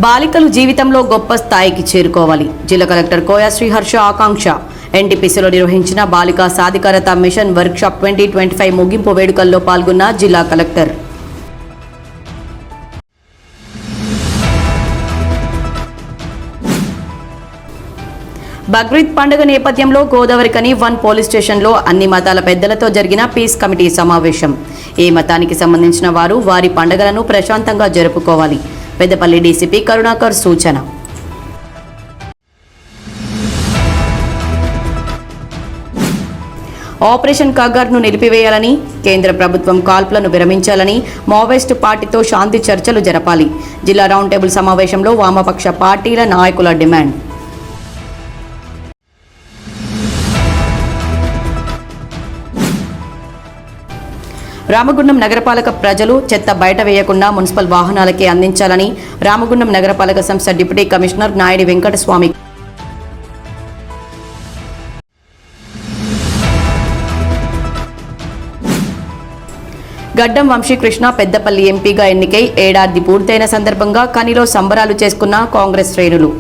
బాలికలు జీవితంలో గొప్ప స్థాయికి చేరుకోవాలి. జిల్లా కలెక్టర్ కోయ శ్రీహర్ష ఆకాంక్ష. ఎన్టీపీసీలో నిర్వహించిన బాలికా సాధికారత మిషన్ వర్క్షాప్ 2025 ముగింపు వేడుకల్లో పాల్గొన్న జిల్లా కలెక్టర్. బక్రీద్ పండుగ నేపథ్యంలో గోదావరికని 1 పోలీస్ స్టేషన్లో అన్ని మతాల పెద్దలతో జరిగిన పీస్ కమిటీ సమావేశం. ఏ మతానికి సంబంధించిన వారు వారి పండుగలను ప్రశాంతంగా జరుపుకోవాలి. పెద్దపల్లి డీసీపీ కరుణాకర్ సూచన. ఆపరేషన్ కగర్ను నిలిపివేయాలని, కేంద్ర ప్రభుత్వం కాల్పులను విరమించాలని, మావోయిస్టు పార్టీతో శాంతి చర్చలు జరపాలి. జిల్లా రౌండ్ టేబుల్ సమావేశంలో వామపక్ష పార్టీల నాయకుల డిమాండ్. రామగుండం నగరపాలక ప్రజలు చెత్త బయట వేయకుండా మున్సిపల్ వాహనాలకే అందించాలని రామగుండం నగరపాలక సంస్థ డిప్యూటీ కమిషనర్ నాయుడి వెంకటస్వామి. గడ్డం వంశీకృష్ణ పెద్దపల్లి ఎంపీగా ఎన్నికై ఏడాది పూర్తయిన సందర్భంగా కనిలో సంబరాలు చేసుకున్న కాంగ్రెస్ శ్రేణులు.